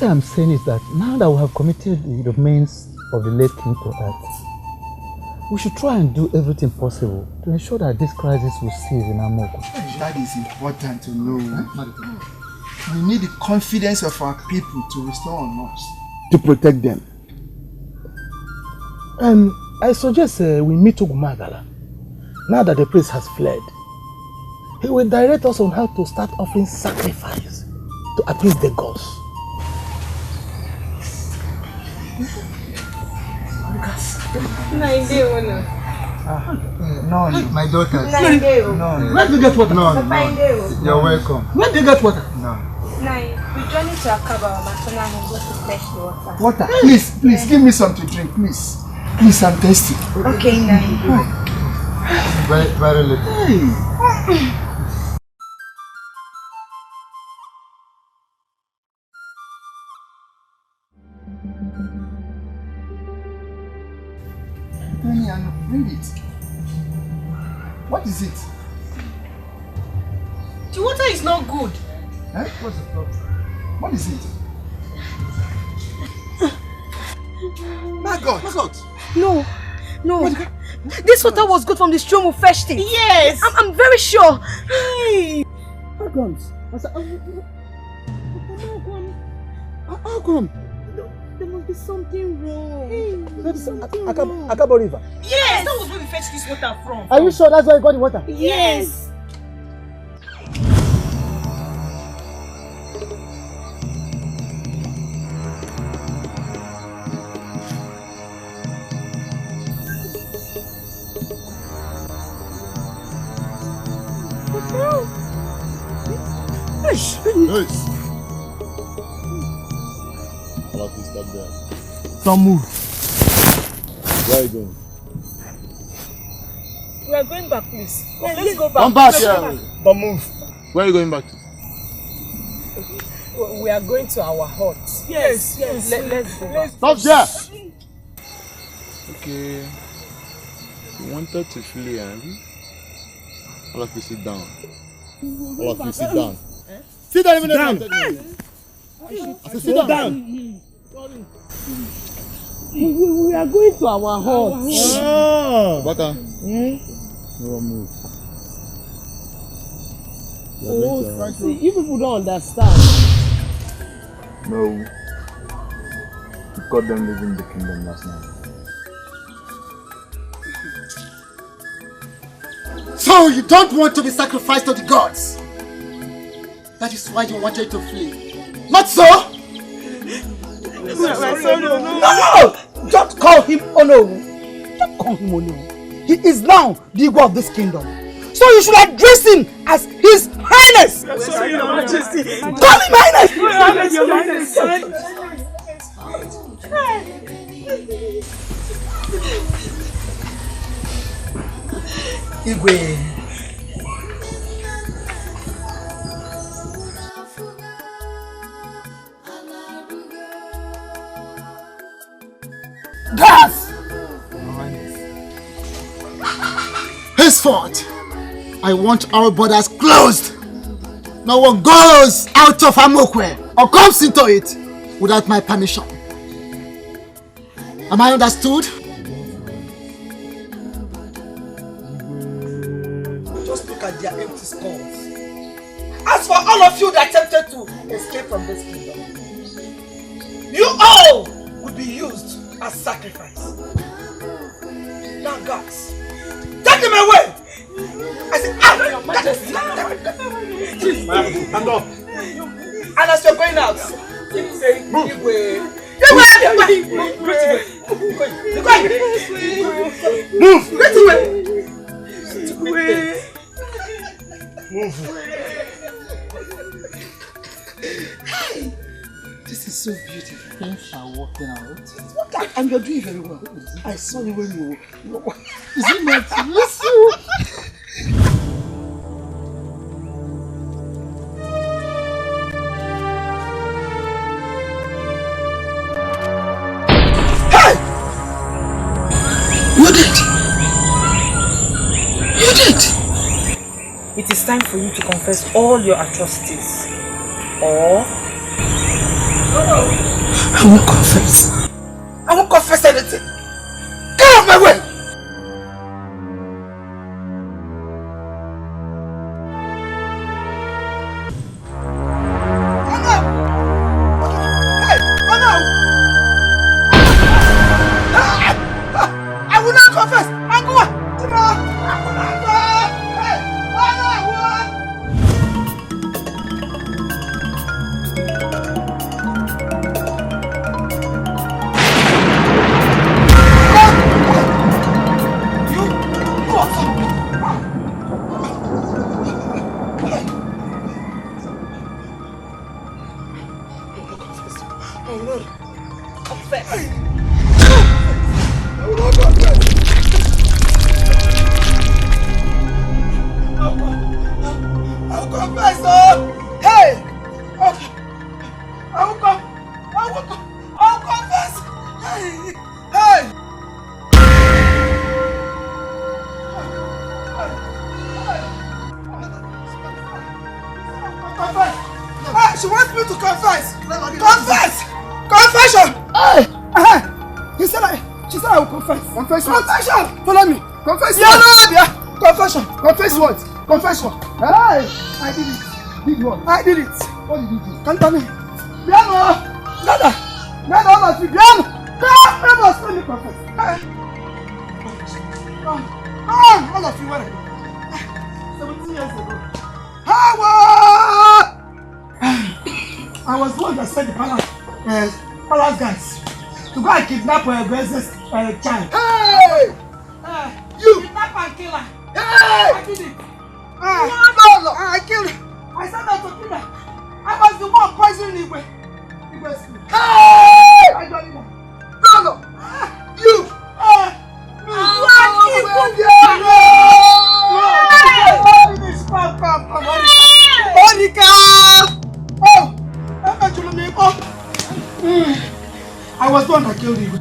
I'm saying is that now that we have committed the remains of the late king to earth, we should try and do everything possible to ensure that this crisis will cease in Amaokwe. That is important to know. We need the confidence of our people to restore on us, to protect them. I suggest we meet Ogumagala. Now that the priest has fled, he will direct us on how to start offering sacrifice to appease the gods. No, my daughter. No. Where do you get water? No. You're welcome. Where do you get water? No. We journey to Akaba, Matona, and go to fetch the water. Water? Please, give me some to drink, please. Please, I'm thirsty. Okay, Nai. Very little. Read it. What is it? The water is not good. Eh? What's the problem? What is it? My God! No. This water was good from the stream we fetched it. Yes. I'm very sure. Hey. How come? There must be something wrong. Akabo River. Yes. That was where we fetched this water from. Are you sure that's where you got the water? Yes. Nice. I'll have to stop there. Don't move. Where are you going? We are going back, please. Let's go back. Come back here. Don't move. Where are you going back to? We are going to our hut. Yes. Let's go back. Stop there! Okay. You wanted to flee, Henry? All of you sit down. All of you sit down. Sit down even down. Sit down. We are going to our hut. Baka. No move. See, you people don't understand. No. You got them leaving the kingdom last night. So you don't want to be sacrificed to the gods? That is why you wanted to flee. Not so? No! Don't call him Ono. Don't call him Ono. He is now the Igwe of this kingdom. So you should address him as His Highness. Sorry, Your Majesty. Call him Highness. Your Highness. Igwe. Gas! Henceforth, I want our borders closed. No one goes out of Amaokwe or comes into it without my permission. Am I understood? Just look at their empty skulls. As for all of you that attempted to escape from this kingdom, you all would be used as sacrifice. Now, guys, take them away! I said, Your Majesty! Stand up! And as you're going out, keep saying, Igwe! Move! Get away! Move! This is so beautiful. Things are working out. And you're doing very well. I saw you when you were. Is it meant to miss you? Hey! You did! You did! It is time for you to confess all your atrocities. Or I won't confess. I won't confess anything. Get off my way! I will not confess! She wants me to confess! Confess! Confession! She said I will confess. Confess what? Confession! Follow me. Confess what? Yeah. Confession. Confess what? Confess what? Hey! I did it. Did what? I did it. What did you do? Can't tell me. Biano! Nada! All of you. Biano! Come! Let me confess. All of you, where are you? 17 years ago. I was the one that sent the palace guys to go and kidnap Gwen's child. Hey! You! Kidnap and kill her. Hey! I did it. No! I killed her. I sent her to kill her. I was the one poisoning Igwe. Hey! I got it. No! You! Come, Monica! I was the one that killed him.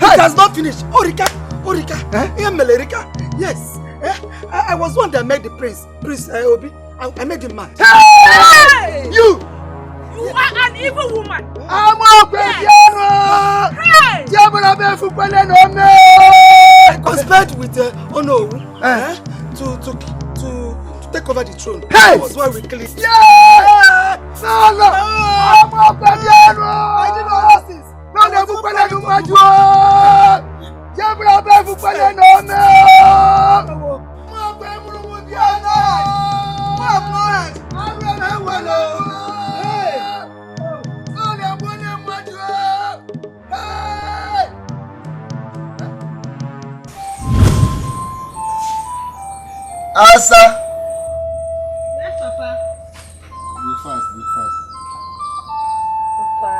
It has not finished. Orika. Yes. I was the one that made the prince Obi. I made him mad. Hey! You are an evil woman. Amaokwe. Hey! I conspired with Onwuka to take over the throne. Hey! That was why we killed him. Yeah! No! I did all those things. Asa. Yes, Papa. Be fast. Papa.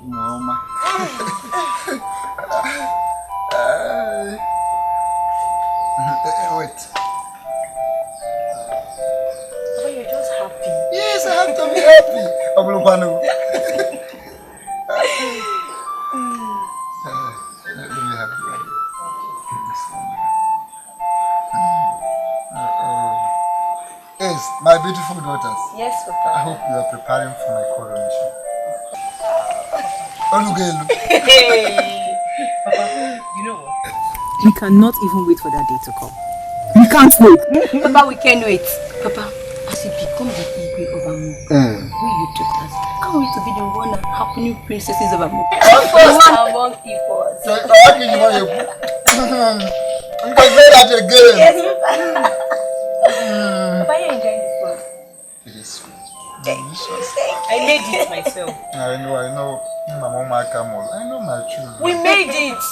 Mama. Wait. Papa, you're just happy. Yes, I have to be happy. Let me have you. Yes, my beautiful daughters. Yes, Papa. I hope you are preparing for my coronation. Olugelu. Papa, you know what? We cannot even wait for that day to come. We can't wait. Papa, we can wait. Papa, as you become the Igwe of Amaokwe, who you took us, can't wait to be the one happening princesses of Amaokwe. First among people. So, how can you want you? I'm going to say that again. Yes, Papa. Papa, you enjoying this one? It is sweet. Delicious. I made it myself. I know. My mama camel. I know my children. We made it.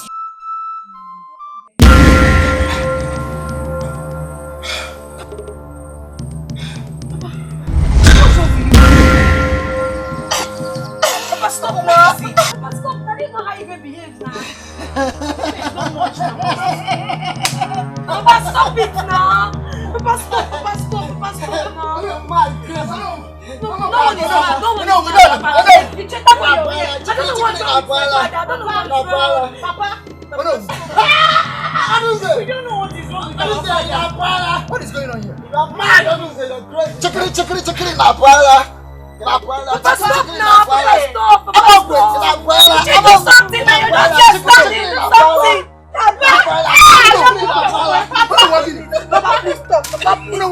Papa, stop now. Papa, stop. That is not how you behave now. There's not much now. Papa, stop it now. Papa, stop now. I'm mad. No one is mad. No one is mad. Papa, you check that for your way. I don't know what's wrong with my father. I don't know what's wrong. Papa. We don't know what is wrong with our father. What is going on here? You are mad. You're crazy. Chikiri na Papa, stop now. Papa, stop. You do something now. You don't just something. Do something. Papa, please stop. Papa, please.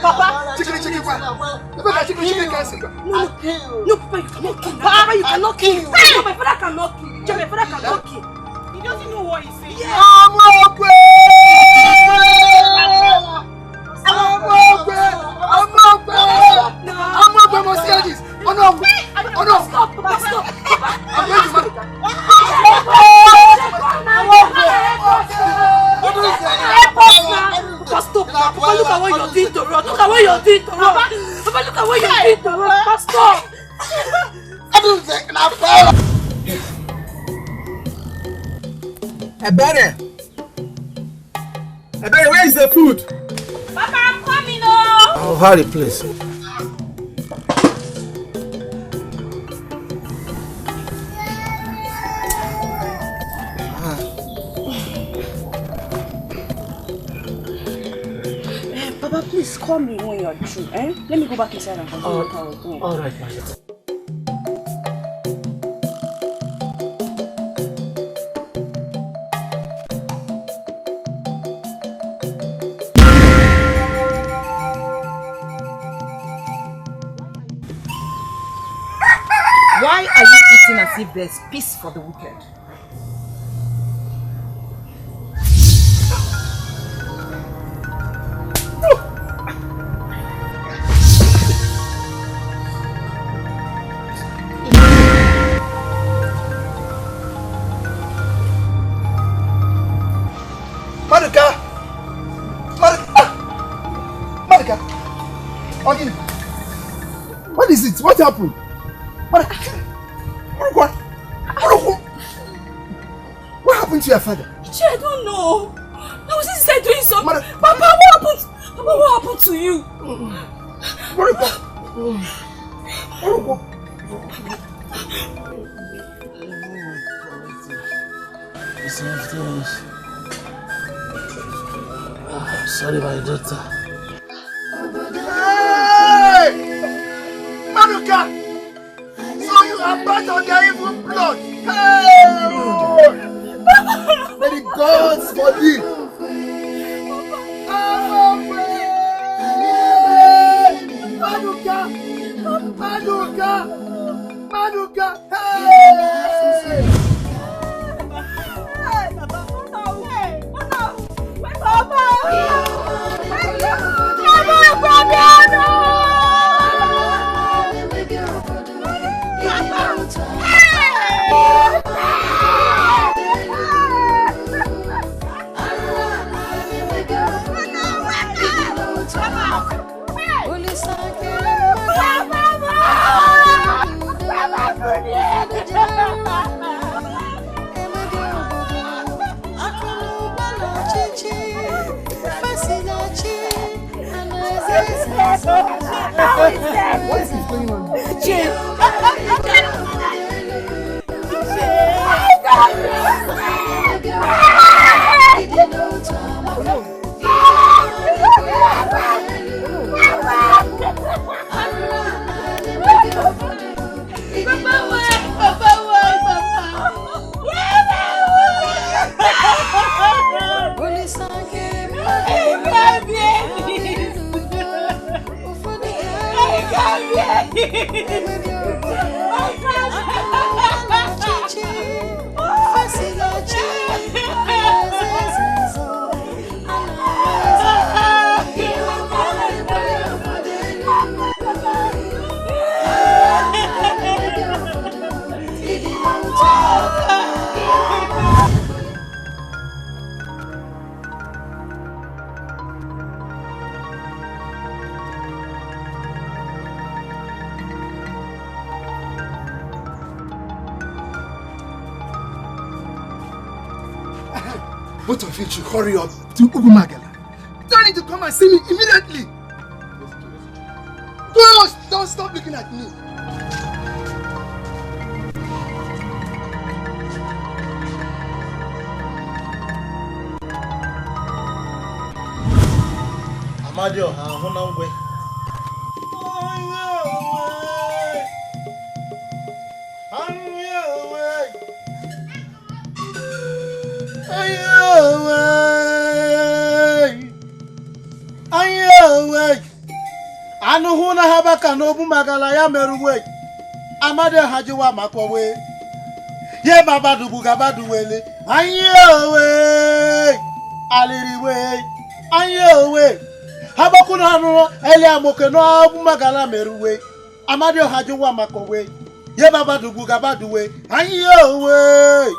Papa, please. No, Papa, you cannot kill. No, my father cannot kill. My father cannot kill. He doesn't know what he's saying. Amaokwe must hear this. Oh no! Stop, Papa, stop. I'm going to marry. Stop. Papa, look at what you're doing to Rod. Look at what you're doing to Rod. Papa, look at what you're doing to Rod. Papa, stop. Ebere, where is the food? Papa, I'm coming now. I'll hurry, please. Papa, please call me when you're through. Let me go back inside and continue what I was doing. All right, madam. Why are you eating as if there's peace for the wicked? Maduka! What is it? What happened? What happened to your father? I don't know. I was inside doing something. Papa, what happened? Papa, what happened to you? Sorry, my daughter. Hey! Maduka! So you are part of their evil blood! Hey! May the gods forgive! Maduka! Hey! What is going on? Both of you should hurry up to Ugumagala. Tell him to come and see me immediately. Don't stop looking at me. Amadio, Honangwe. Anu huna habaka nobu magala ya meruwe. Amadio hajiwa makwawe. Ye babadu bugabadu wele. Ayowe. Aliriwe. Ayowe. Habakuna hanu ele amoke no abu magala meruwe. Amadio hajiwa makwawe. Ye babadu bugabadu we. Ayowe.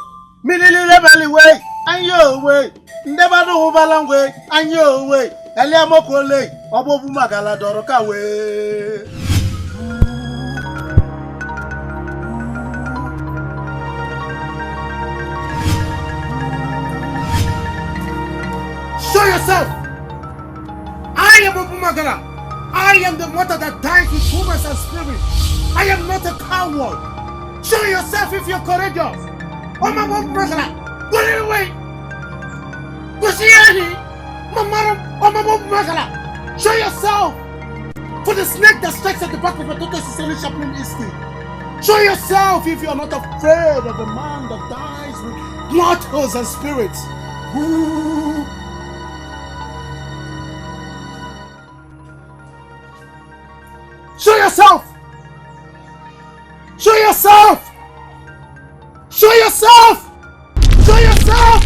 Mililile baliwe. Ayowe. Ndebadu hubalangwe. Ayowe. Ele amokole. Obobu magala doroka we. Show yourself! I am Obu Magala. I am the mother that dies with humans and spirits. I am not a coward. Show yourself if you're courageous. Oh my Obu Magala, put it away. Oh my Obu Magala, show yourself. For the snake that strikes at the back of a tonto is only sharpening his teeth. Show yourself if you're not afraid of a man that dies with blood, holes, and spirits. Ooh. Show yourself! Show yourself! Show yourself! Show yourself!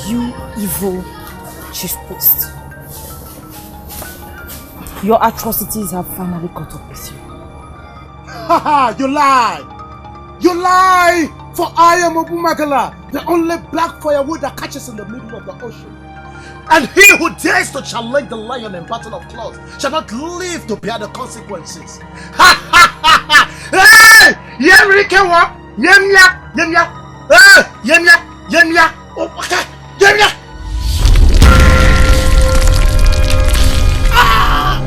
You evil chief priest. Your atrocities have finally caught up with you. Haha, you lie! You lie! For I am Obu Magala, the only black firewood that catches in the middle of the ocean. And he who dares to challenge the lion in battle of claws shall not live to bear the consequences. Ha ha ha ha! Hey! Yemrikewa! Yemya! Yemya! Hey! Yemya! Yemya! Oh, okay! Yemya! Ah!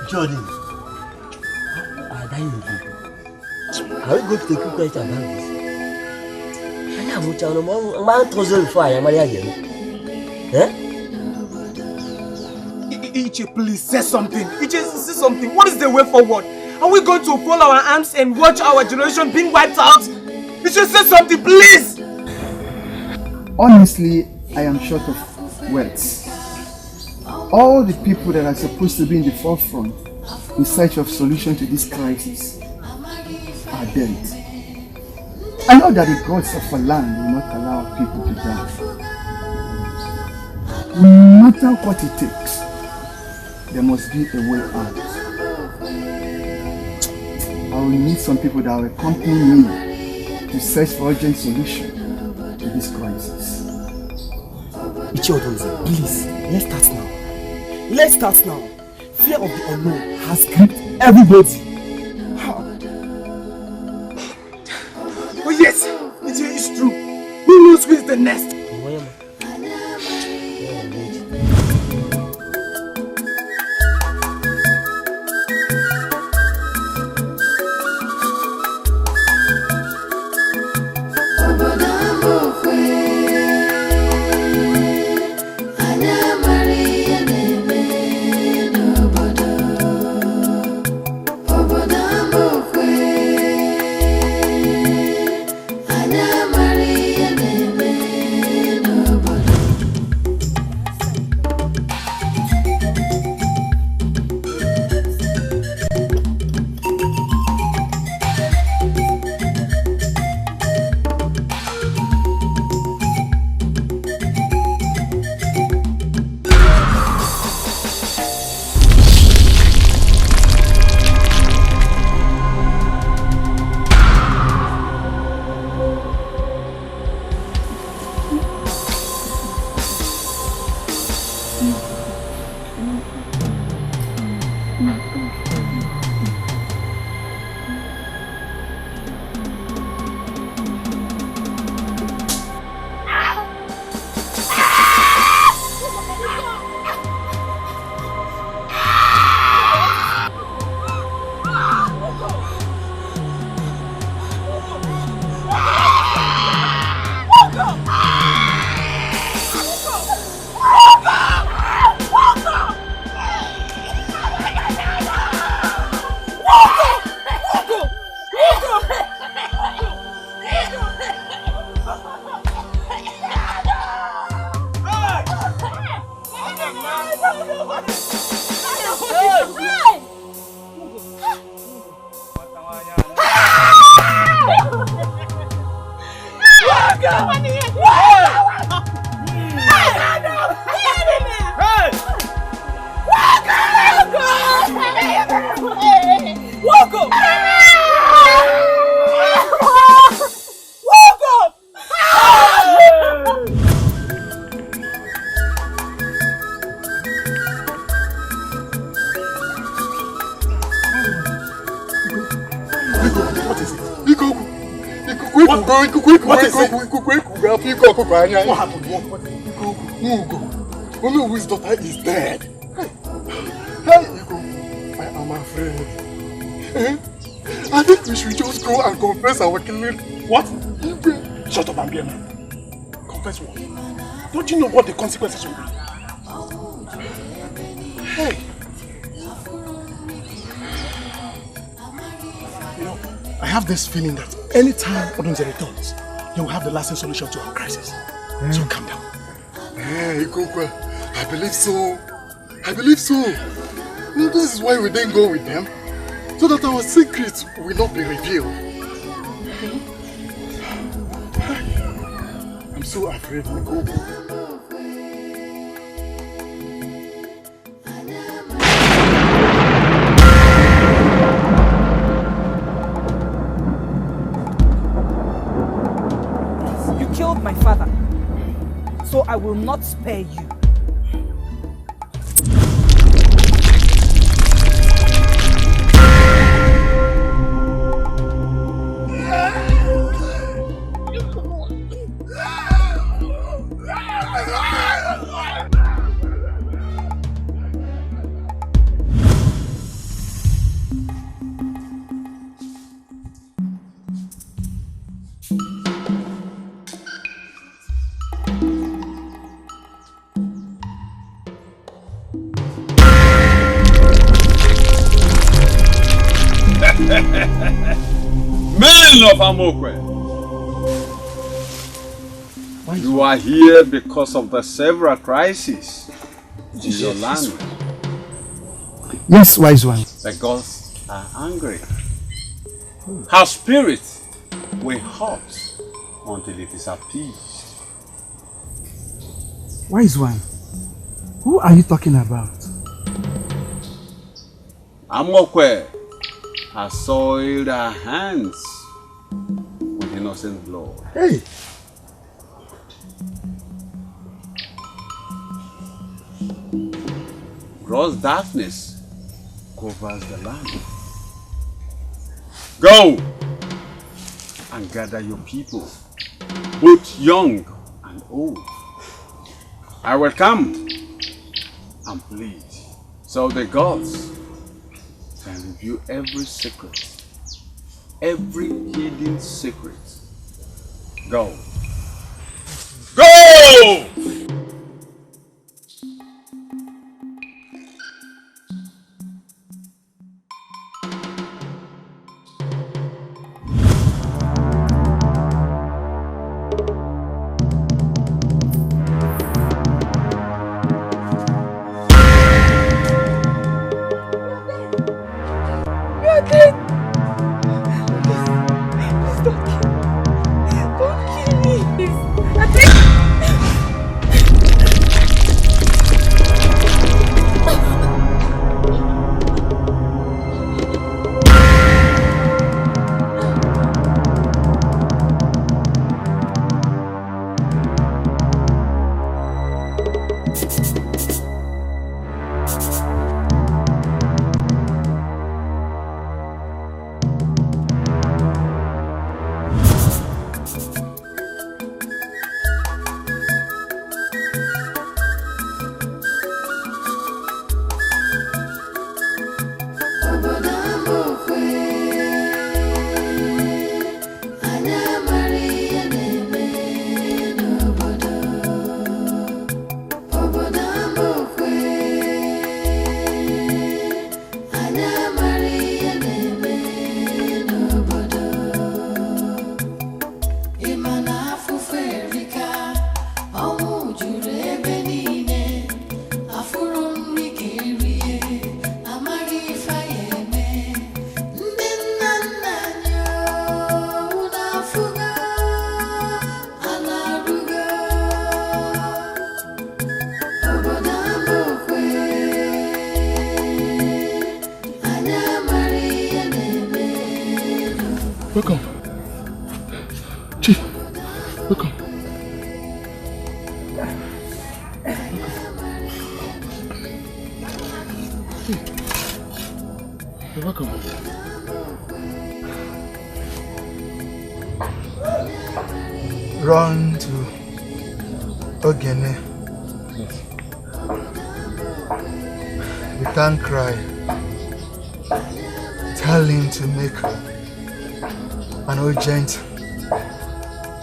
Jordan, are you going to take a question about this? I am not telling you, I'm not fire, Ichi, please say something. Ichi, say something. What is the way forward? Are we going to fold our arms and watch our generation being wiped out? Ichi, say something, please. Honestly, I am short of words. All the people that are supposed to be in the forefront in search of solution to this crisis are dead. I know that the gods of a land will not allow people to die. No matter what it takes, there must be a way out. I will need some people that will accompany me to search for urgent solution to this crisis. Please, let's start now. Let's start now. Fear of the unknown has gripped everybody. Oh yes, it is true. Who knows who is the next? What is it? What is it? What happened? What is it? Oluwi's daughter is dead. Hey, I am afraid. I think we should just go and confess our killing. What? Shut up, Mgbemele. Confess what? Don't you know what the consequences will be? Hey! You know, I have this feeling that anytime Odunze returns, he will have the lasting solution to our crisis. So calm down. Hey, Ikokwe, I believe so. I believe so. No, this is why we didn't go with them. So that our secrets will not be revealed. I'm so afraid, Ikokwe. You killed my father, so I will not spare you. Men of Amaokwe, you are here because of the several crises in your land. Yes, wise one. The gods are angry. Her spirit will hot until it is appeased. Wise one, who are you talking about? Amaokwe has soiled her hands with innocent blood. Hey! Gross darkness covers the land. Go and gather your people, both young and old. I will come and plead, so the gods can reveal every secret, every hidden secret. Go. Go! Welcome. Chief, welcome. You're welcome. run to Ogene. You can't cry. Tell him to make an urgent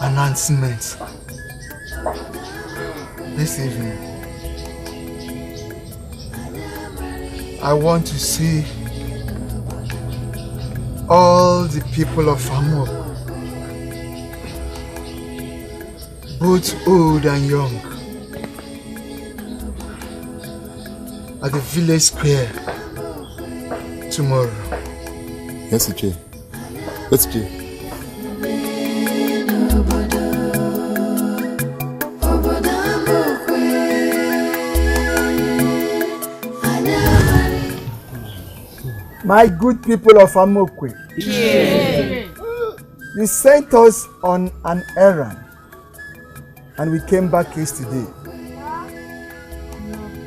announcement this evening. I want to see all the people of Amaokwe, both old and young, at the village square tomorrow. Yes, Uche. Let's Uche. My good people of Amaokwe, you sent us on an errand and we came back yesterday.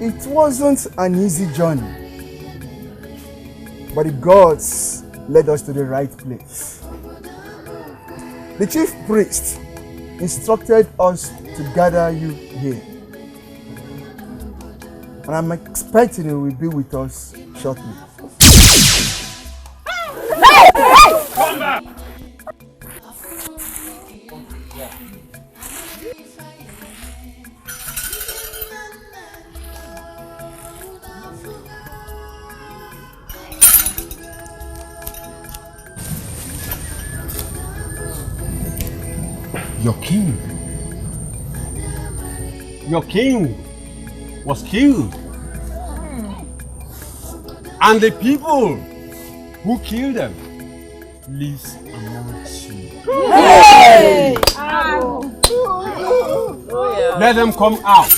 It wasn't an easy journey, but the gods led us to the right place. The chief priest instructed us to gather you here, and I'm expecting you will be with us shortly. Come back! Your king was killed. And the people who killed them lives amongst you. Hey! Let them come out.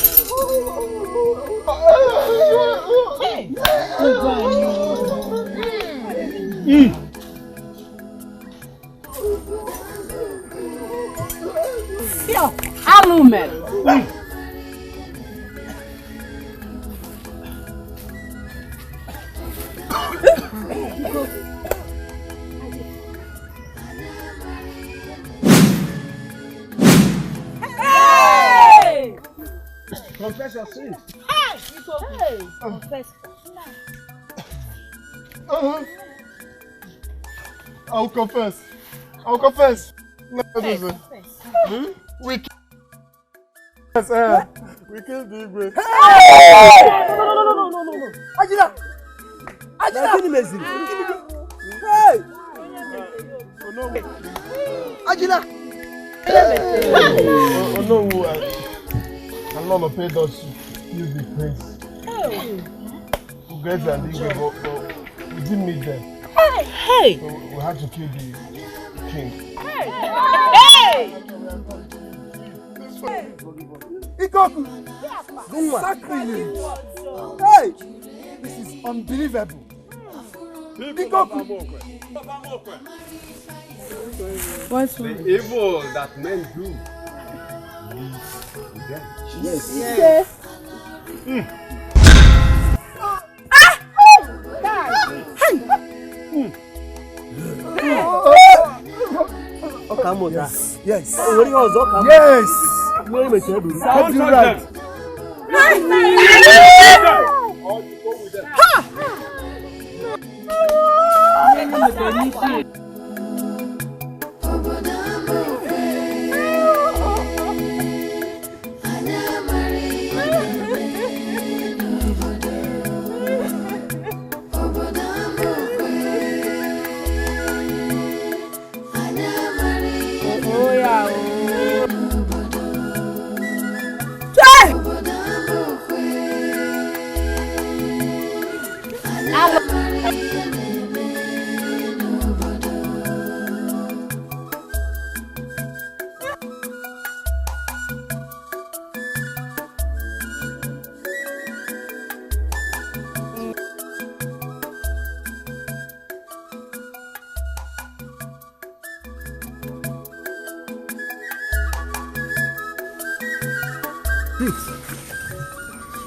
Alumet. Confess your sin. Hey! Confess. I'll confess. I'll confess. We killed the Engr. No. Ajila! Hey! Ajila! Oh no, I'm not paid us to use the prince. Who gets an Engr, but we didn't meet them. Hey! So we had to kill the king. Hey! Ikoku! Sacrilege! Hey! This is unbelievable! Ikoku! What's the evil that men do leads to them. Yes. Yes. Yes. Yes. Right. Or you go with them.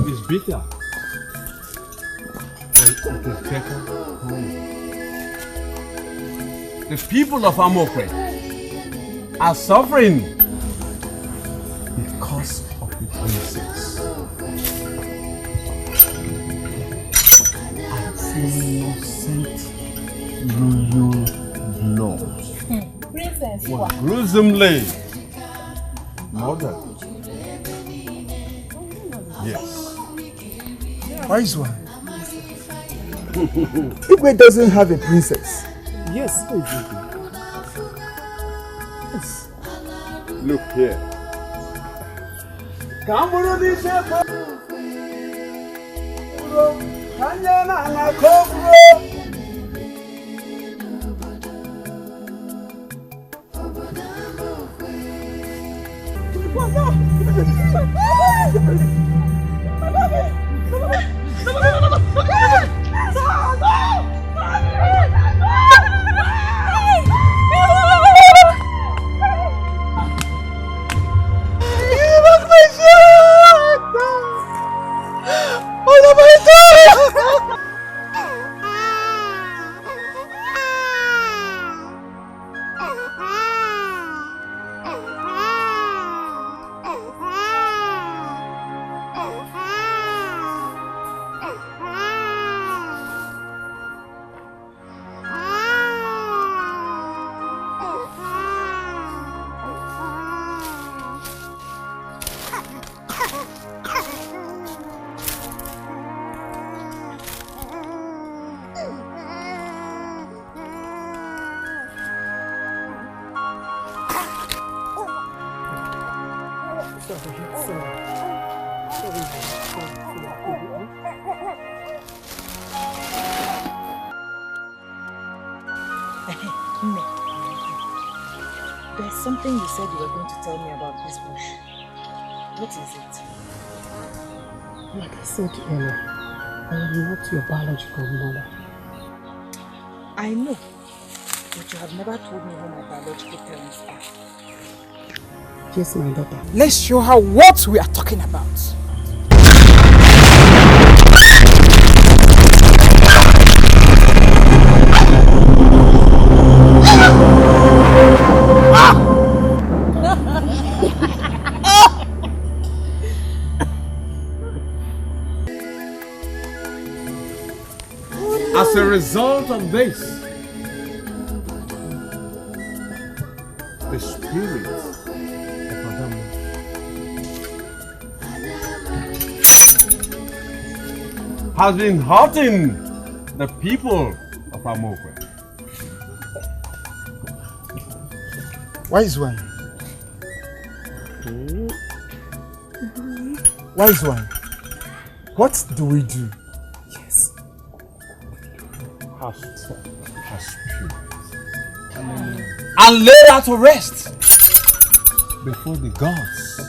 It's bitter, but it is better home. The people of Amaokwe are suffering you blood. Princess, what? Gruesomely. Murder. Yes. Wise one. Igwe doesn't have a princess. Yes, yes. Look here. There's something you said you were going to tell me about this bush. What is it? Like I said earlier, I am not your biological mother. I know, but you have never told me who my biological parents are. Yes, my daughter. Let's show her what we are talking about. As a result of this, the spirit of Adamu has been hurting the people of Amaokwe. Wise one. Wise one. What do we do? Yes. Has spirit. And lay her to rest before the gods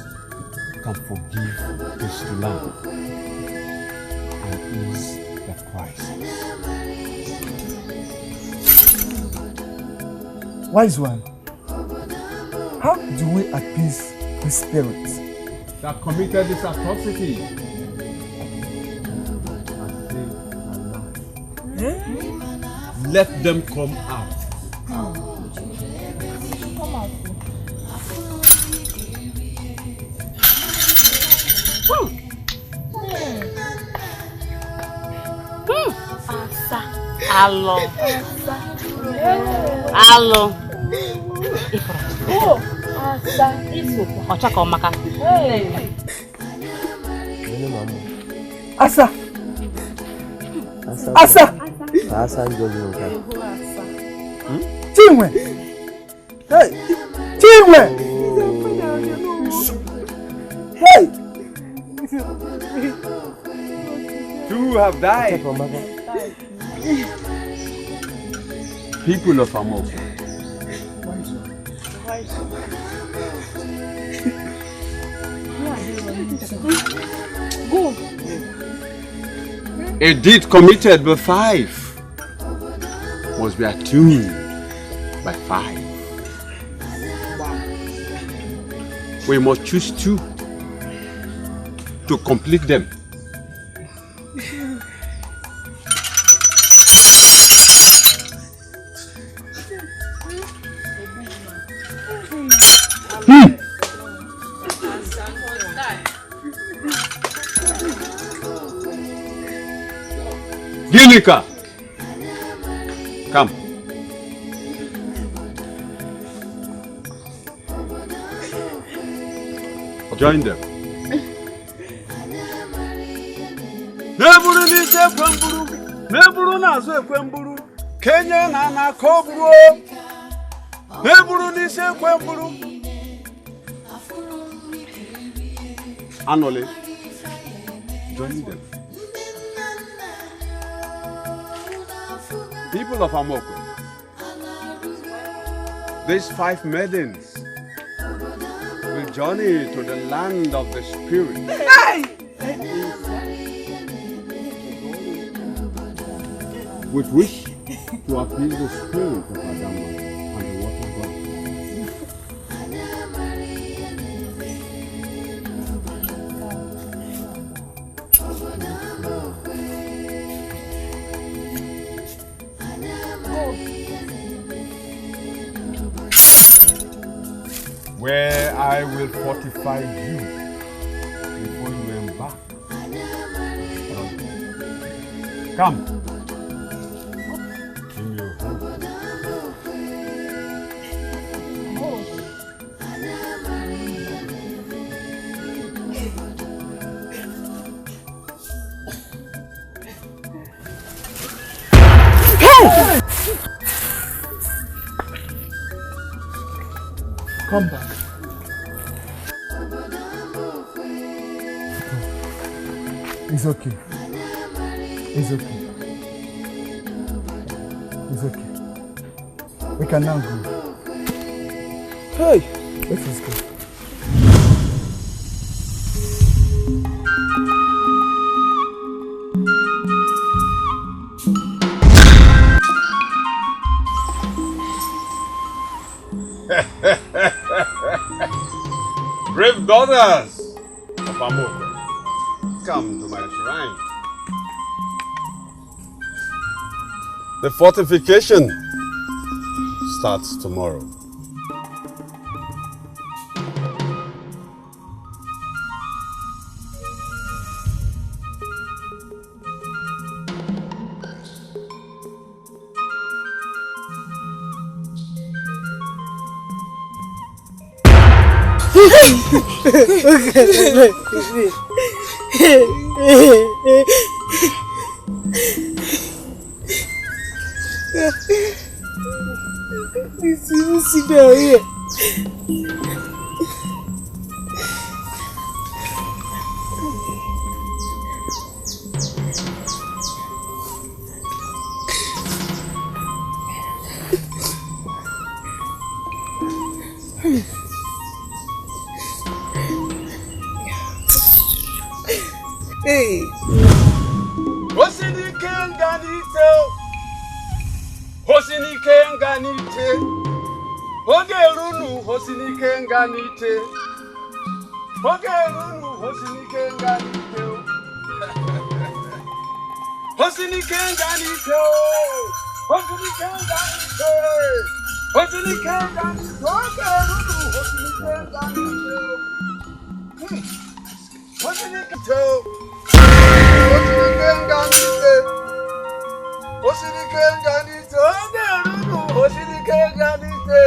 can forgive this land and ease the crisis. Wise one. How do we appease the spirits that committed this atrocity? Let them come out. Come out. Alo. Alo. Oh, Asa. Isu. Ochaka omaka. Hey. Asa. Asa. Asa Njoka. Chinwe. Hey. Chinwe. Hey. Two have died. People of Amaokwe. Go. A deed committed by 5 must be atoned by 5. We must choose 2 to complete them. Ginika, come. Join them. Kenya na kobru. Neburu ni se kwemburu. Anole. Join them. People of Amaokwe. These 5 maidens will journey to the land of the spirit. Hey! With which to appease the spirit of Adam and the water god. Where I will fortify you before you embark. Come. In your home. Come back. It's okay. It's okay. It's okay. We can now go. Hey! Let us go. Brave daughters of Amaokwe, come to my shrine. The fortification starts tomorrow. Sit down here. Hey. Hosinike nganite. Ogerunu hosinike nganite. Hosinike nganite. Hosinike nganite. Hosinike nganite. Hosinike nganite. Ogerunu hosinike nganite. Hosinike nganite. Hosinike nganite. Ogerunu hosinike nganite.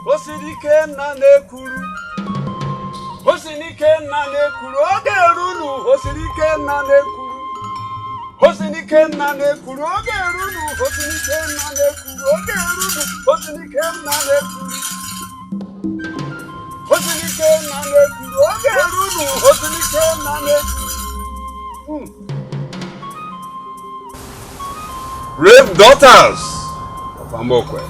Hosinike nanekuru. Hosinike nanekuru. Ogerunu hosinike nanekuru. Hosinike nanekuru. Ogerunu hosinike nanekuru. Ogerunu hosinike nanekuru. Hosinike nanekuru. Ogerunu hosinike nanekuru. Brave daughters of Amaokwe,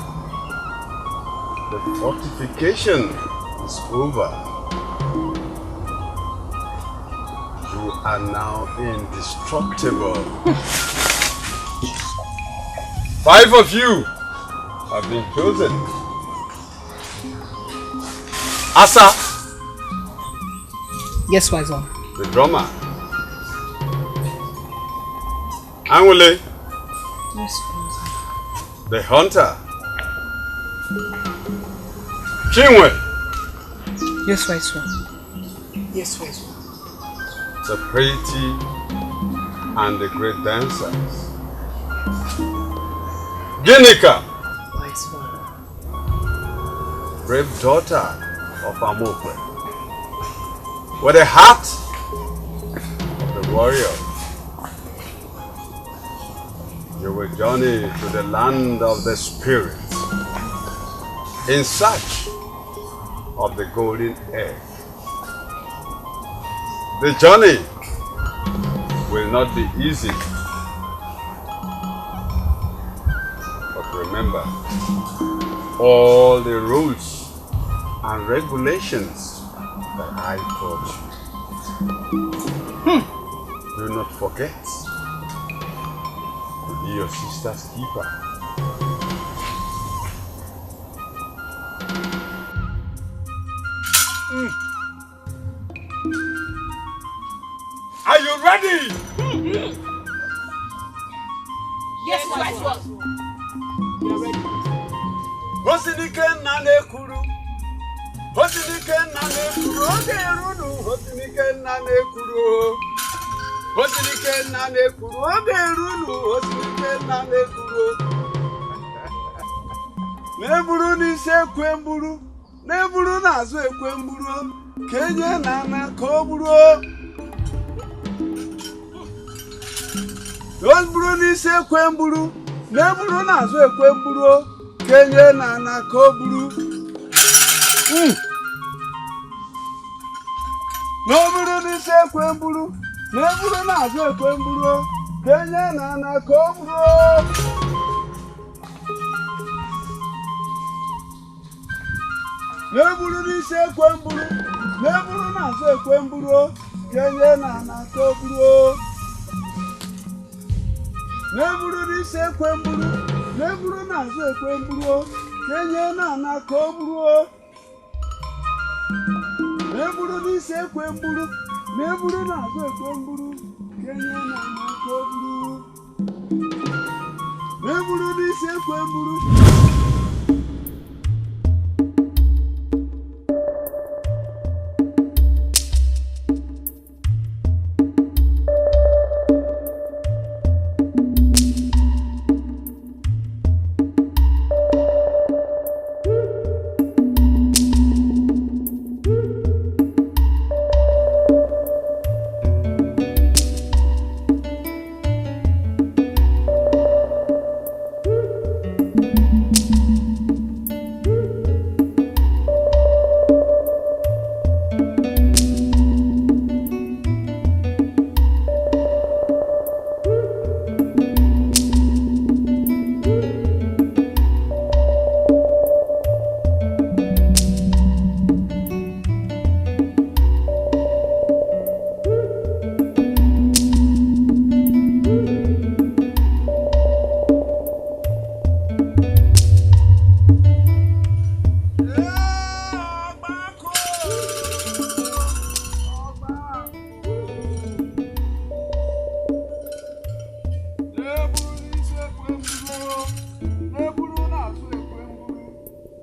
the fortification is over. You are now indestructible. 5 of you have been chosen. Asa. Yes, wise one. The drummer. Anwule. Yes, wise one. The hunter. Chinweike. Yes, wise one. Yes, wise one. The pretty and the great dancers. Ginika. Wise one. Brave daughter of Amaokwe. With the heart of the warrior. You will journey to the land of the spirit in search of the golden egg. The journey will not be easy. But remember, all the rules and regulations that I taught you. Do not forget to be your sister's keeper. Are you ready? Yes, wise one. We are ready. Hosinike nane kuru. Hosinike nane kuru. Ogerunu. Hosinike nane kuru. Hosinike nane kuru. Ogerunu. Hosinike nane kuru. Neburu n'isi ekwemburu. Neburu n'azụ ekwemburu. Kenye nana koburu. Neburu n'isi ekwemburu. Neburu n'azụ ekwemburu. Kenye nana koburu. Neburu n'isi ekwemburu. Neburu n'azụ ekwemburu. Kenye nana koburu. Neburu n'isi ekwemburu. Neburu n'azụ ekwemburu. Kenye nana koburu. Neburu n'isi ekwemburu. Neburu n'azụ ekwemburu. Kenye nana koburu. Neburu n'isi ekwemburu. Neburu n'azụ ekwemburu. Kenye nana koburu. Neburu n'isi ekwemburu. Neburu n'azụ ekwemburu.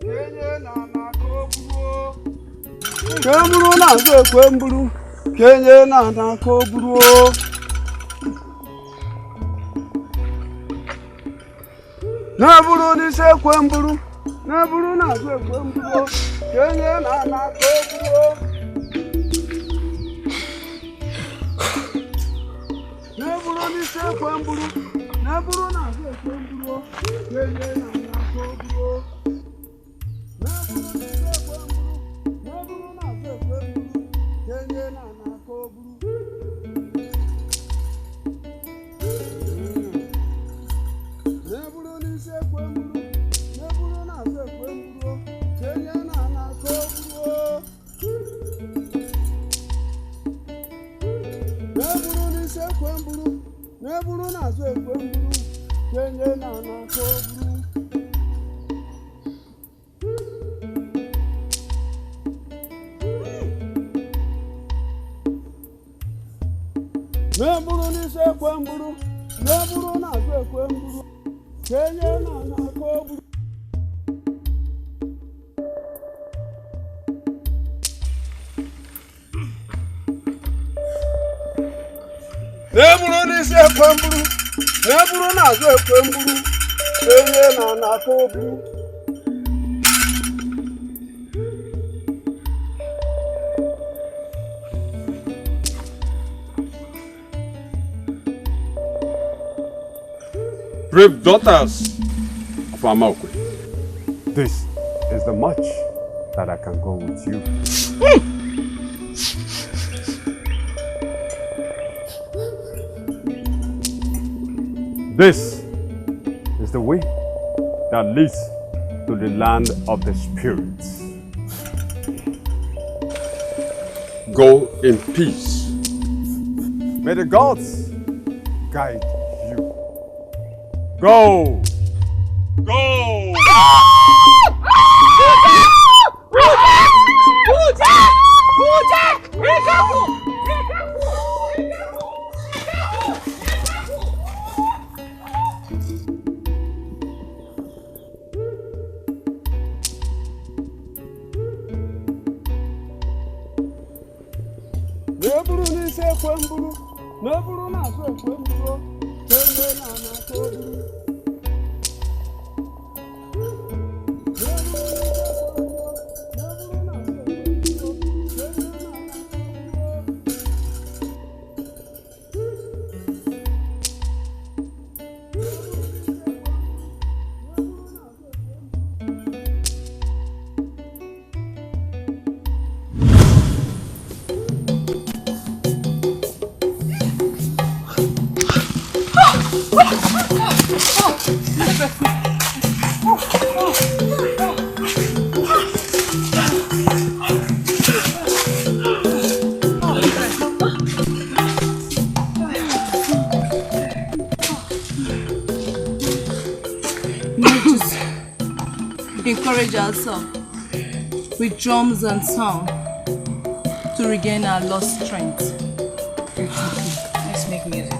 Kenye nana koburu. Neburu n'isi ekwemburu. Neburu n'azụ ekwemburu. Kenye nana koburu. Neburu n'isi ekwemburu. Neburu n'azụ ekwemburu. Kenye nana koburu. Neburu n'isi ekwemburu. Neburu n'azụ ekwemburu. Kenye nana koburu. Neburu n'isi ekwemburu. Neburu n'azụ ekwemburu. Kenye nana koburu. Neburu n'isi ekwemburu. Neburu n'azụ ekwemburu. Brave daughters of Amaokwe, this is the much that I can go with you. This is the way that leads to the land of the spirits. Go in peace. May the gods guide you. Go! Go! Encourage ourselves with drums and sound to regain our lost strength. Let's make music.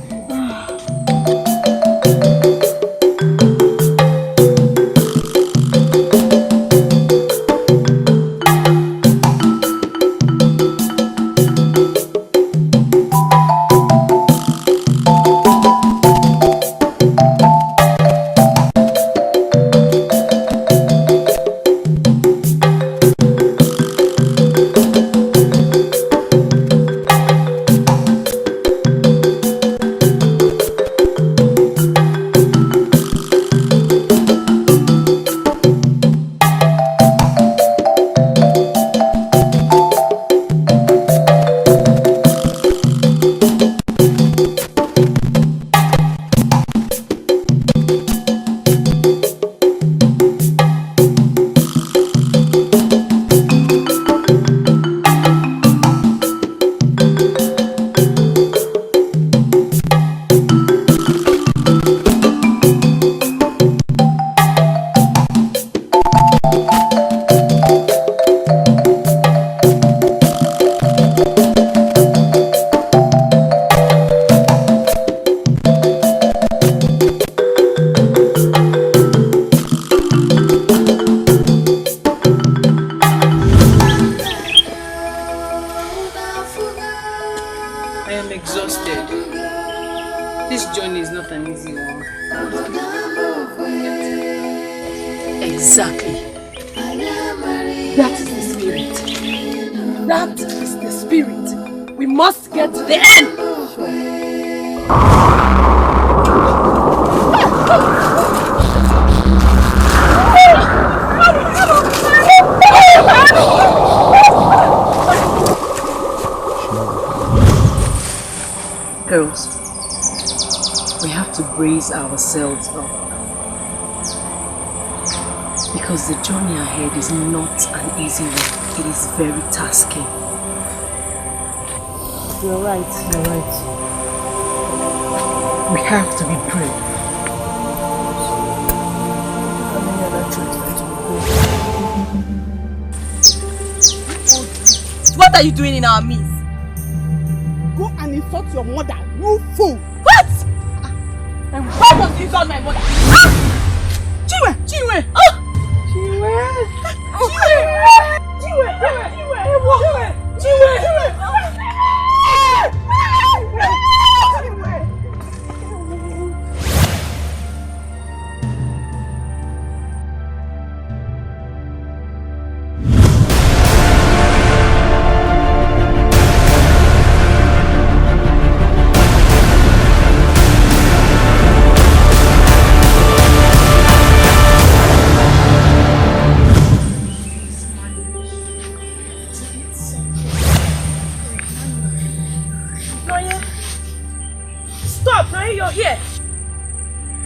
Girls, we have to brace ourselves up because the journey ahead is not an easy one. It is very tasking. You're right, you're right. We have to be brave. What are you doing in our midst? Go and insult your mother, you fool! What? And why must you insult my mother? Chinwe! Chinwe!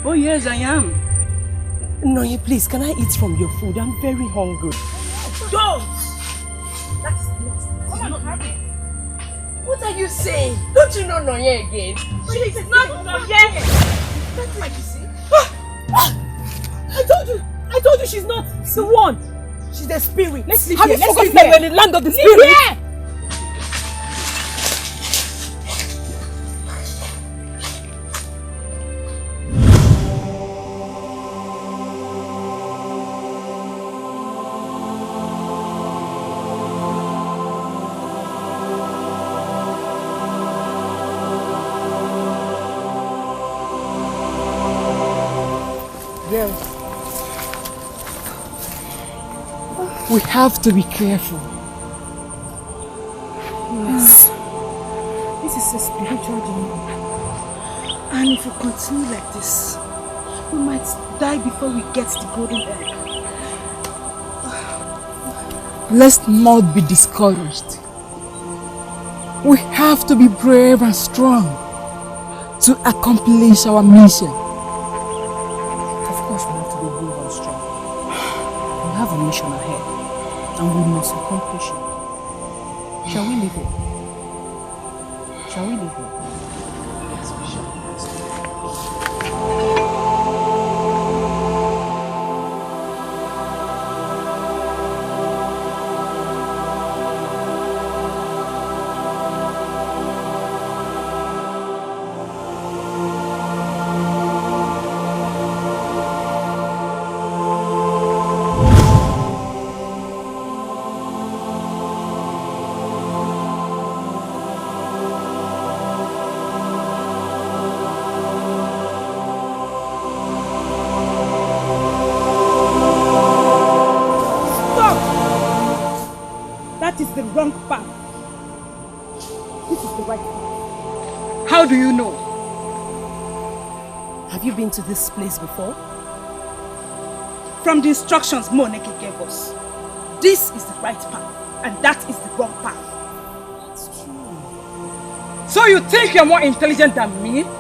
Oh yes, I am. Nwokoye, please, can I eat from your food? I'm very hungry. Don't! That is not happening. What are you saying? Don't you know Nwokoye again? She is not Nwokoye. That's what you see. I told you she's not the one. She's the spirit. Let's leave here. Let's leave here. We're in the land of the spirit. Here. We have to be careful. Yes. This is a spiritual journey. And if we continue like this, we might die before we get the golden egg. Let's not be discouraged. We have to be brave and strong to accomplish our mission. Of course we have to be brave and strong. We have a mission ahead. And we must accomplish it. Shall we leave it? Shall we leave it? Yes, we shall. Wrong path. This is the right path. How do you know? Have you been to this place before? From the instructions Moneke gave us, this is the right path, and that is the wrong path. That's true. So you think you're more intelligent than me? This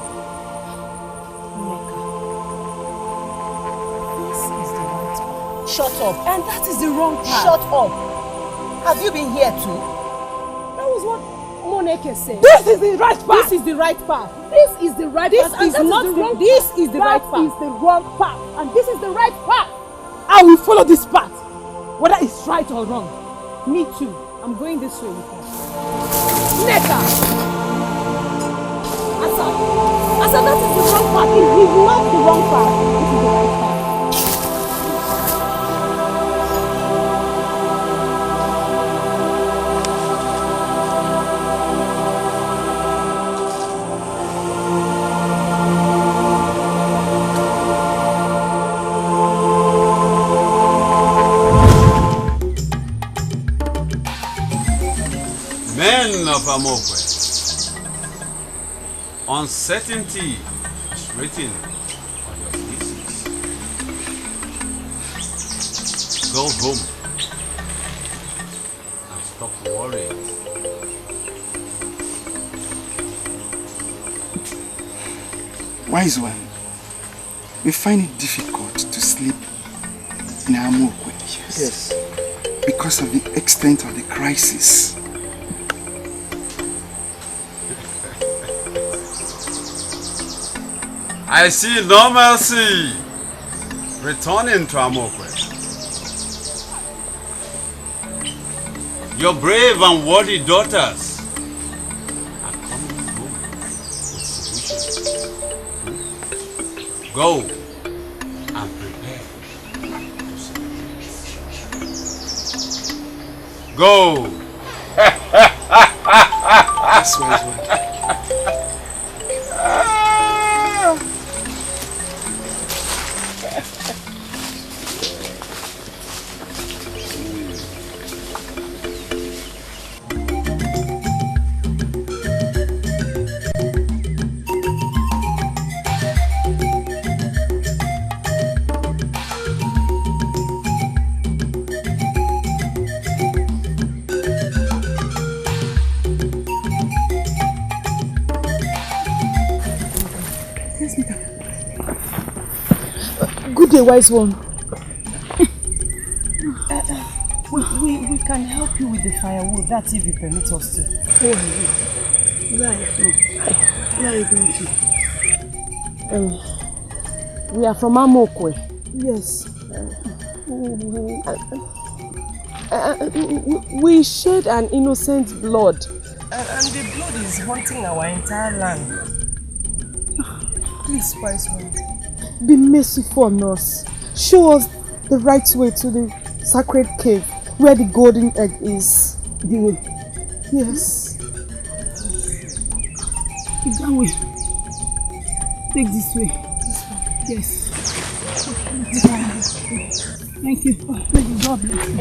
is the right path. Shut up. And that is the wrong path. Shut up. Have you been here too? That was what Moneke said. This is the right path. This is the right path. This is the right path. This is not the wrong path. This is the right path. This is the wrong path. And this is the right path. I will follow this path, whether it's right or wrong. Me too. I'm going this way with you. Neka! Asa, that is the wrong path. It is not the wrong path. This is the right path. Of Amaokwe. Uncertainty is written on your faces. Go home and stop worrying. Wise one, we find it difficult to sleep in Amaokwe. Yes. Because of the extent of the crisis. I see no mercy returning to Amaokwe. Your brave and worthy daughters are coming home with solutions. Go and prepare to celebrate. Go! That's wise one. Good day, wise one. We can help you with the firewood. That's if you permit us to. Where are you going to? We are from Amaokwe. Yes. We shed an innocent blood. And the blood is haunting our entire land. Please, wise one. Be merciful on us. Show us the right way to the sacred cave where the golden egg is. The way? Yes. That way. Take this way. This way. Yes. Thank you. Thank you. God bless you.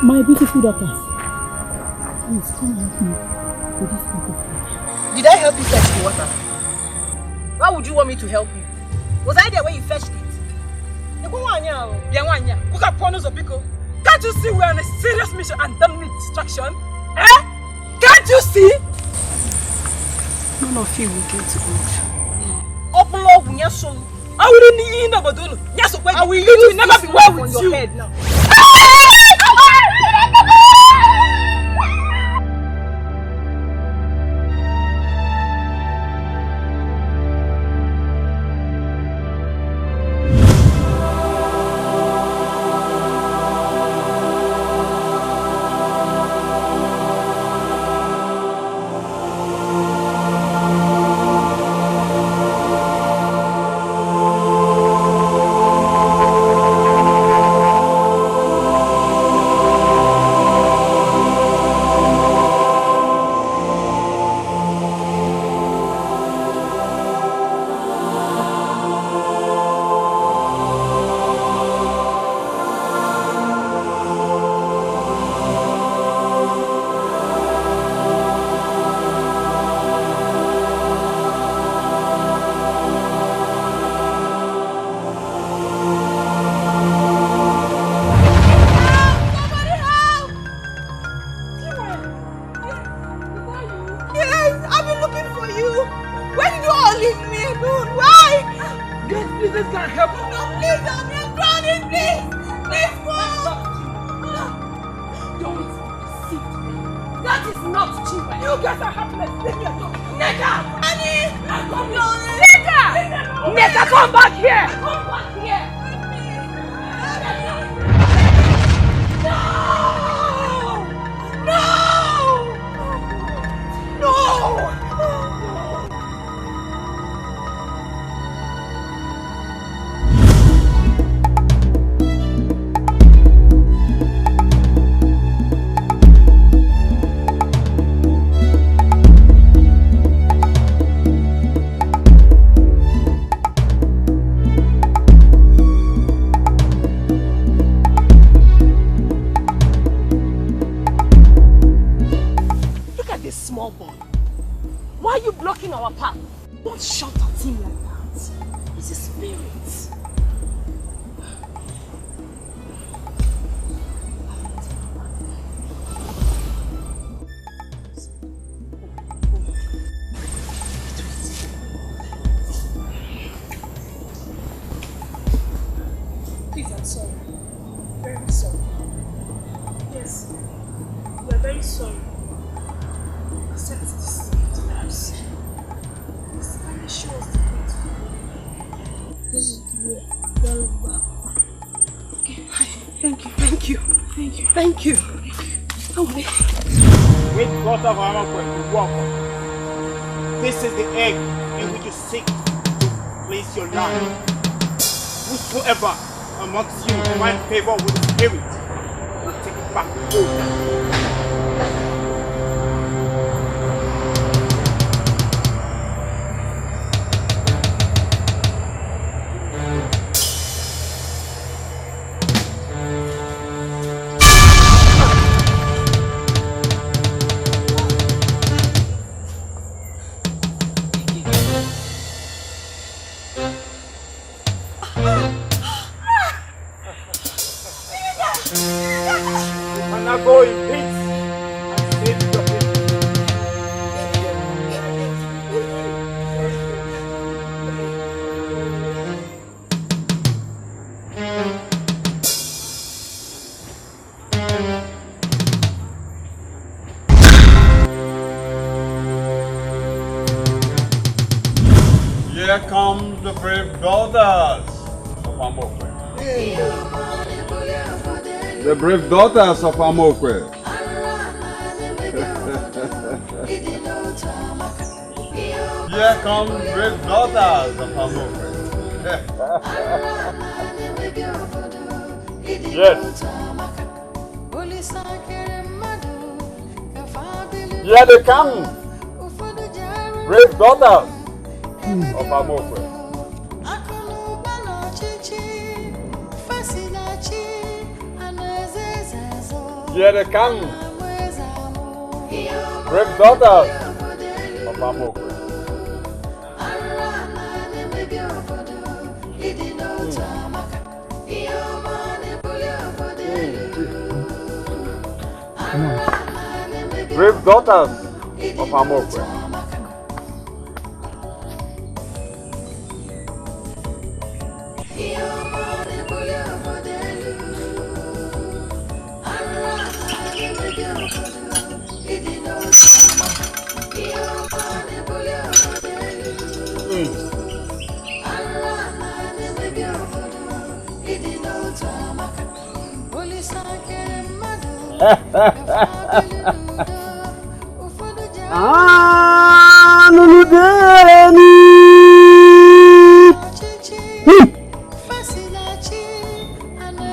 My beautiful daughters, please come help me with this cup of water. Did I help you fetch the water? Why would you want me to help you? Was I there when you fetched it? Can't you see we're on a serious mission and don't need distraction? Eh? Can't you see? None of you will get old. I wouldn't need nobody. Yes, I will never be well with you. Head now. spirits. Please, I'm sorry. Very sorry. Yes, we are very sorry. Accept this perhaps. This can show us the way to. This is the way. Very well. Okay. Thank you. Great daughter of Amaokwe, welcome. This is the egg in which you seek to place your life. Whosoever amongst you find favor with the spirit will take it back home. Go in peace and save your people. Here come the brave daughters of Amaokwe. The brave daughters of Amaokwe. Here come brave daughters of Amaokwe. Yes. Here they come. Brave daughters of Amaokwe. Here they come, brave daughters of Amaokwe. Brave daughters of Amaokwe.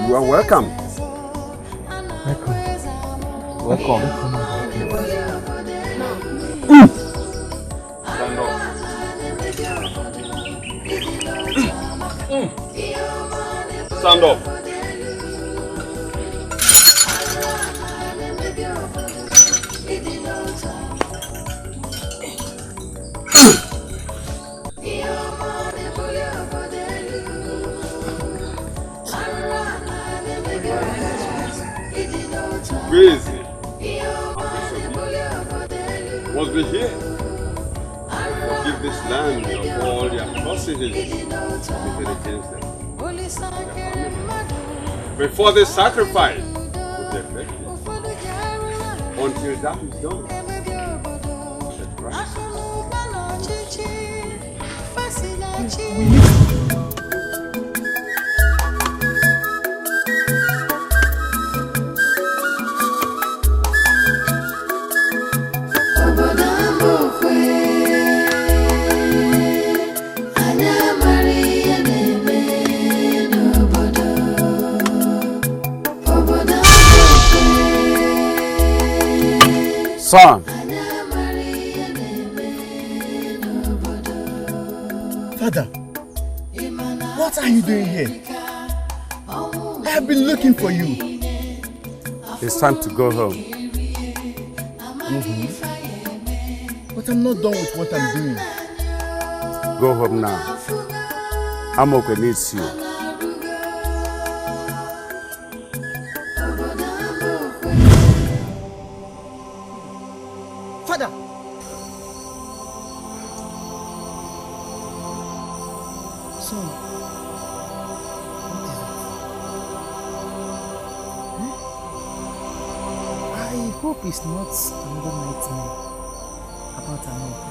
You are welcome. Welcome. Stand up. Stand up. Quincy must be here to forgive this land of all the atrocities committed against them. Before they sacrifice with their victims, until that is done, the Christ. Son. Father, what are you doing here? I have been looking for you. It's time to go home. But I'm not done with what I'm doing. Go home now. Amaokwe needs you. Father! Son, what is it? I hope it's not another nightmare about Amaokwe.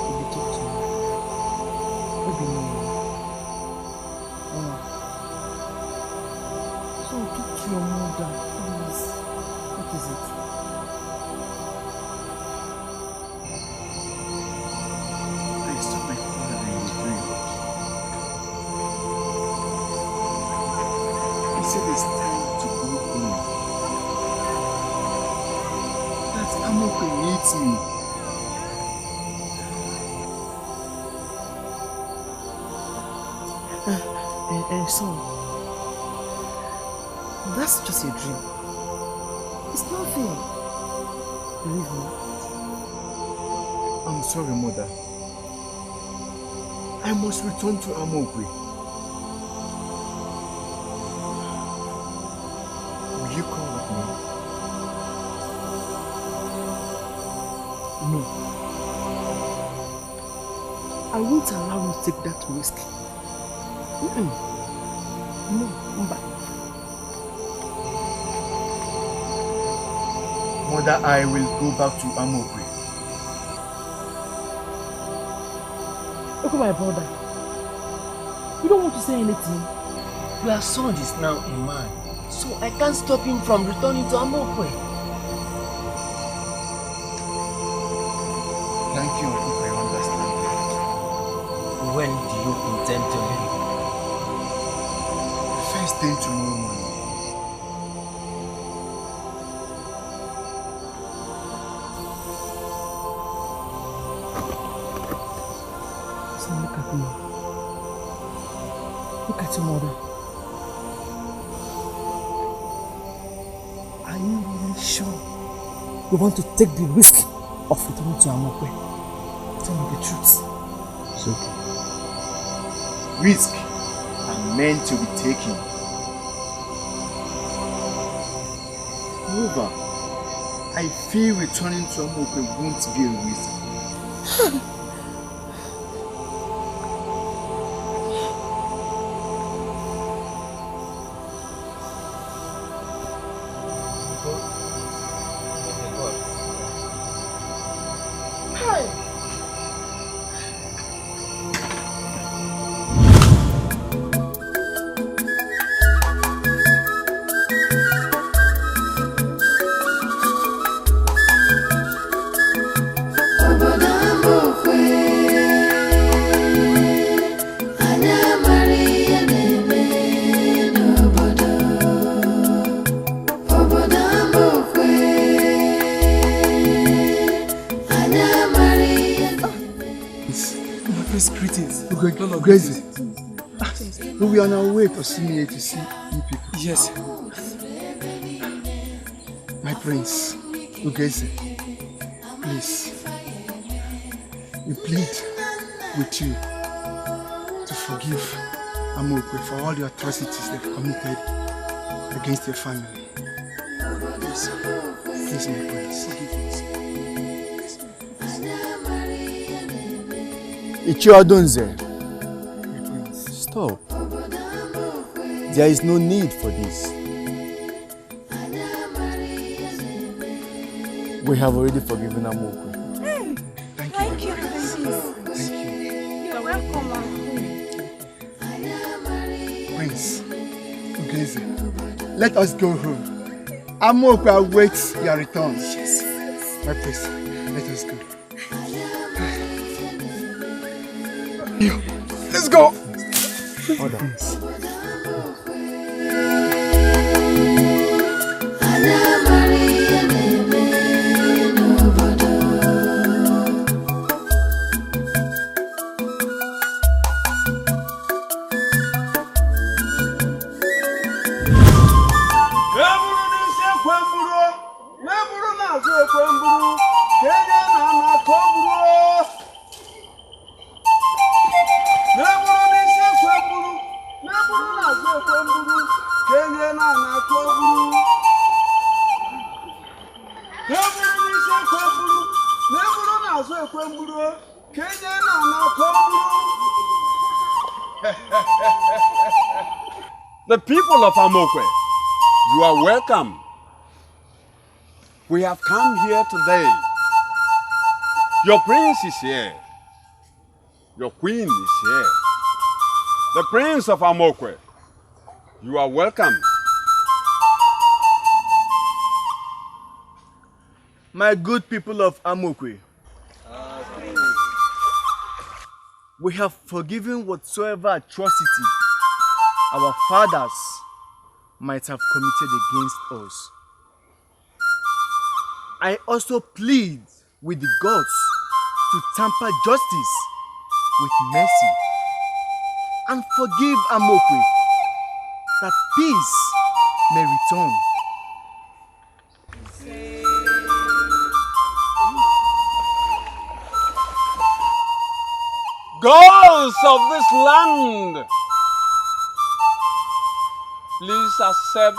If you talk to me, what do you mean? So talk to your mother, please. What is it? I saw my father in his dream. He said it's time to go home. That Amaokwe needs me. Son, that's just a dream. It's nothing. Believe me. I'm sorry, mother. I must return to Amaokwe. Will you come with me? No. I won't allow you to take that risk. No, Mba. Mother, I will go back to Amaokwe. Look at my brother. You don't want to say anything. Your son is now a man, so I can't stop him from returning to Amaokwe. Thank you for your understanding. When do you intend to leave? First thing tomorrow morning. So look at me. Look at your mother. Are you really sure you want to take the risk of returning to Amaokwe? Tell me the truth. It's okay. Risk are meant to be taken. However, I feel returning to Amaokwe won't be a risk. Crazy. But we are on our way to see you people. Yes. My prince, Uwaezuoke, please. We plead with you to forgive Amaokwe for all the atrocities they've committed against your family. Please, please, my prince, forgive us. Ichiodunze. Stop. There is no need for this. We have already forgiven Amaokwe. Thank you, Prince. You're welcome, Prince, Uwaezuoke, let us go home. Amaokwe awaits your return. Yes. My prince, let us go. Let's go. Order. The people of Amaokwe, you are welcome. We have come here today. Your prince is here. Your queen is here. The prince of Amaokwe, you are welcome. My good people of Amaokwe, we have forgiven whatsoever atrocity our fathers might have committed against us. I also plead with the gods to temper justice with mercy and forgive Amaokwe, that peace may return. Gods of this land, please accept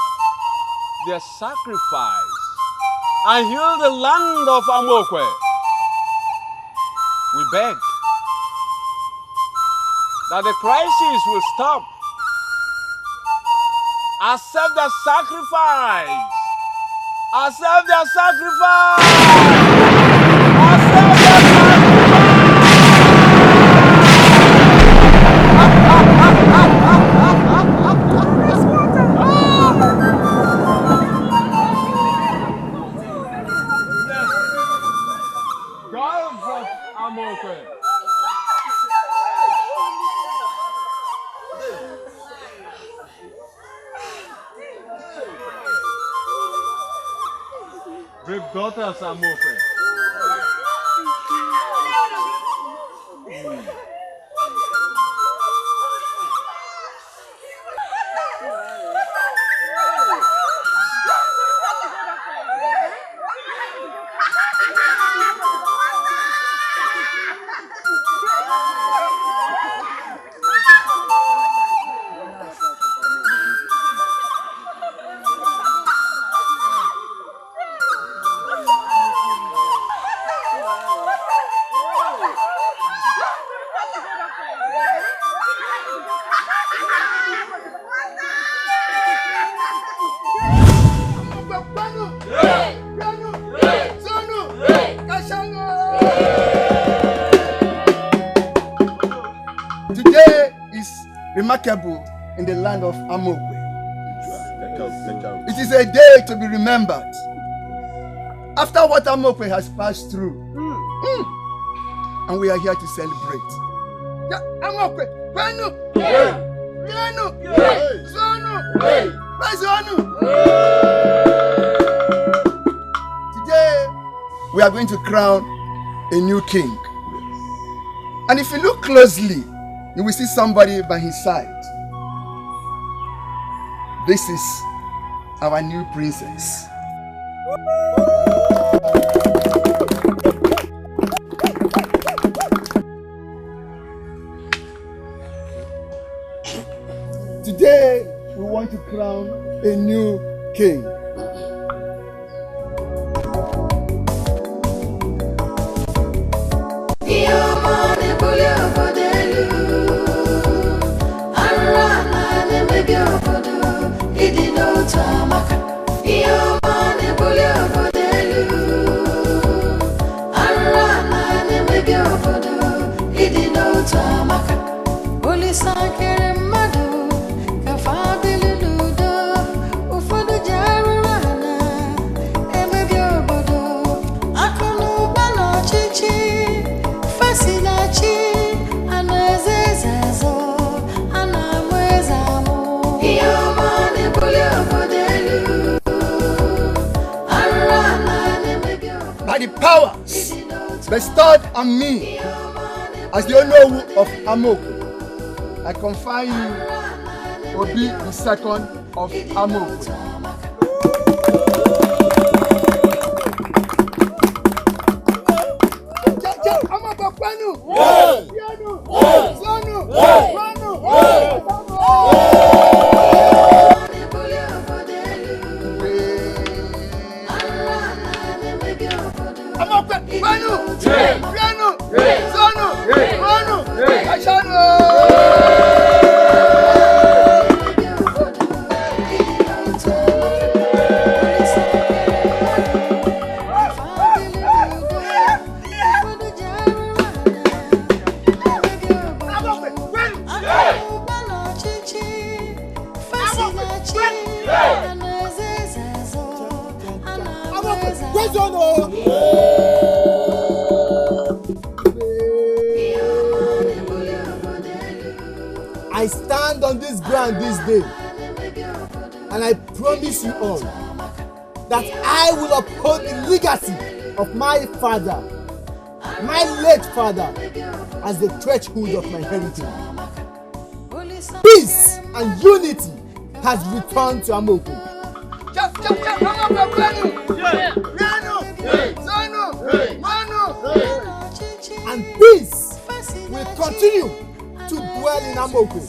their sacrifice and heal the land of Amaokwe. We beg that the crisis will stop. Accept the sacrifice. Accept the sacrifice. Accept the sacrifice. Gods of Amaokwe. Brave daughters Amaokwe. Today is remarkable in the land of Amaokwe. It is a day to be remembered. After what Amaokwe has passed through, and we are here to celebrate. Amaokwe, today we are going to crown a new king. And if you look closely, you will see somebody by his side. This is our new princess. Today, we want to crown a new king. By the powers bestowed on me as the Onowu of Amaokwe, I confer you Obi the second of Amaokwe. I stand on this ground this day, and I promise you all that I will uphold the legacy of my father, my late father, as the threshold of my heritage. Peace and unity has returned to Amaokwe. And peace will continue to dwell in Amaokwe.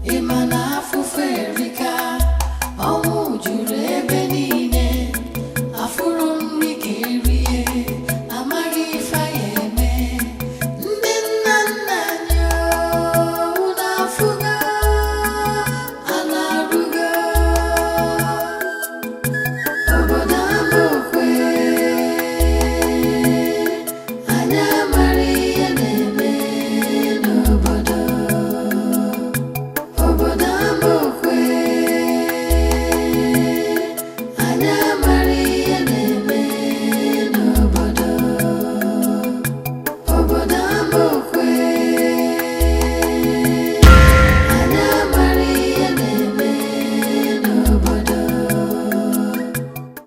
Imana fuferika, omu jurebe.